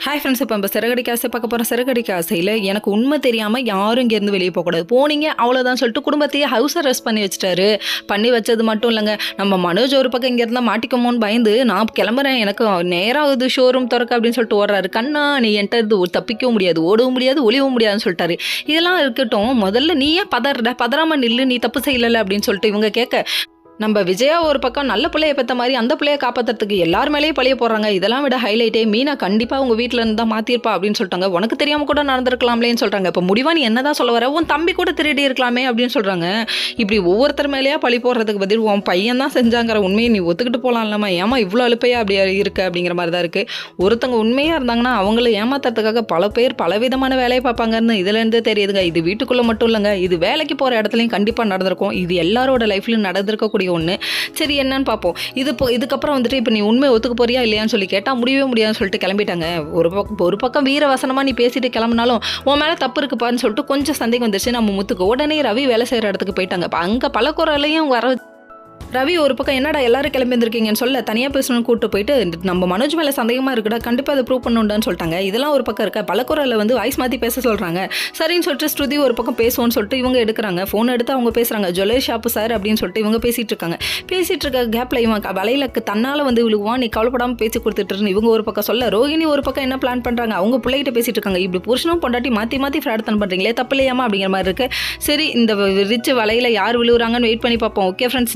Hi friends, இப்போ நம்ம சிறகடிக்க ஆசை பார்க்க போகிறோம். சிறகடிக்க ஆசையில் எனக்கு உண்மை தெரியாமல் யாரும் இங்கேருந்து வெளியே போகக்கூடாது, போனீங்க அவ்வளோதான் சொல்லிட்டு குடும்பத்தையே ஹவுஸ் அரெஸ்ட் பண்ணி வச்சுட்டாரு. பண்ணி வச்சது மட்டும் இல்லைங்க, நம்ம மனோஜ் ஒரு பக்கம் இங்கே இருந்தால் மாட்டிக்கோமோன்னு பயந்து நான் கிளம்புறேன், எனக்கு நேராகுது ஷோரூம் திறக்க அப்படின்னு சொல்லிட்டு ஓடுறாரு. கண்ணா நீ என்கிட்ட இருந்து தப்பிக்கவும் முடியாது, ஓடவும் முடியாது, ஒளியவும் முடியாதுன்னு சொல்லிட்டாரு. இதெல்லாம் இருக்கட்டும், முதல்ல நீ ஏன் பதறாம நில்லு, நீ தப்பு செய்யலை அப்படின்னு சொல்லிட்டு இவங்க கேட்க, நம்ம விஜயா ஒரு பக்கம் நல்ல பிள்ளைய பெற்ற மாதிரி அந்த பிள்ளைய காப்பாற்றுறதுக்கு எல்லார் மேலேயும் பழிய போடுறாங்க. இதெல்லாம் விட ஹைலைட்டே மீனா கண்டிப்பாக உங்கள் வீட்டில் இருந்து தான் மாற்றிருப்பா அப்படின்னு சொல்லிட்டாங்க. உனக்கு தெரியாமல் கூட நடந்திருக்கலாம்லேன்னு சொல்கிறாங்க. இப்போ முடிவா நீ என்ன தான் சொல்ல வர, உன் தம்பி கூட திருடி இருக்கலாமே அப்படின்னு சொல்கிறாங்க. இப்படி ஒவ்வொருத்தர் மேலேயா பழி போடுறதுக்கு பதில் உன் பையன் தான் செஞ்சாங்கிற உண்மையை நீ ஒத்துக்கிட்டு போகலாம் இல்லாமல் ஏமா இவ்வளோ அழுப்பையா அப்படி இருக்குது அப்படிங்கிற மாதிரி தான் இருக்குது. ஒருத்தவங்க உண்மையாக இருந்தாங்கன்னா அவங்கள ஏமாத்துறதுக்காக பல பேர் பலவிதமான வேலையை பார்ப்பாங்கன்னு இதுலேருந்து தெரியுதுங்க. இது வீட்டுக்குள்ளே மட்டும் இல்லைங்க, இது வேலைக்கு போகிற இடத்துலையும் கண்டிப்பாக நடந்திருக்கும். இது எல்லாரோட லைஃப்லையும் நடந்திருக்கக்கூடிய ஒன்று. சரி என்னன்னு பார்ப்போம். இதுக்கப்புறம் வந்துட்டு இப்போ நீ உண்மை ஒத்துக்க போறியா இல்லையான்னு சொல்லி கேட்டால் முடியவே முடியாதுன்னு சொல்லிட்டு கிளம்பிட்டாங்க. ஒரு பக்கம் வீரவசனமாக நீ பேசிட்டு கிளம்பினாலும் உன் மேலே தப்பு இருக்குப்பான்னு சொல்லிட்டு கொஞ்சம் சந்தேகம் வந்துருச்சு நம்ம முத்துக்கு. உடனே ரவி வேலை செய்கிற இடத்துக்கு போயிட்டாங்க. இப்போ அங்கே பல குரலையும் வர ரவி ஒரு பக்கம் என்னடா எல்லாரும் கிளம்பி வந்திருக்கீங்கன்னு சொல்ல தனியாக பேசணும்னு கூப்பிட்டு போயிட்டு நம்ம மனோஜ் மேலே சந்தேகமாக இருக்குடா, கண்டிப்பாக அதை ப்ரூவ் பண்ணுண்டான்னு சொல்லிட்டாங்க. இதெல்லாம் ஒரு பக்கம் இருக்க பலக்குறையில் வந்து வாய்ஸ் மாற்றி பேச சொல்கிறாங்க. சரின்னு சொல்லிட்டு ஸ்ருதி ஒரு பக்கம் பேசுவோன்னு சொல்லிட்டு இவங்க எடுக்கிறாங்க. ஃபோன் எடுத்து அவங்க பேசுகிறாங்க. ஜுவல்லரி ஷாப்பு சார் அப்படின்னு சொல்லிட்டு இவங்க பேசிகிட்டு இருக்காங்க. பேசிகிட்டு இருக்க கேப்பில் இவன் வலையில தன்னால் வந்து விழுவான், நீ கவலைப்படாமல் பேசி கொடுத்துட்டுருன்னு இவங்க ஒரு பக்கம் சொல்ல, ரோஹிணி ஒரு பக்கம் என்ன பிளான் பண்ணுறாங்க, அவங்க பிள்ளைகிட்ட பேசிகிட்டு இருக்காங்க. இப்படி புருஷனும் பொண்டாட்டி மாற்றி ஃப்ராட் பண்ணுறீங்களே, தப்பு இல்லையாமா அப்படிங்கிற மாதிரி இருக்குது. சரி, இந்த ரிச் வலையில் யார் விழுவுறாங்கன்னு வெயிட் பண்ணி பார்ப்போம். Okay friends.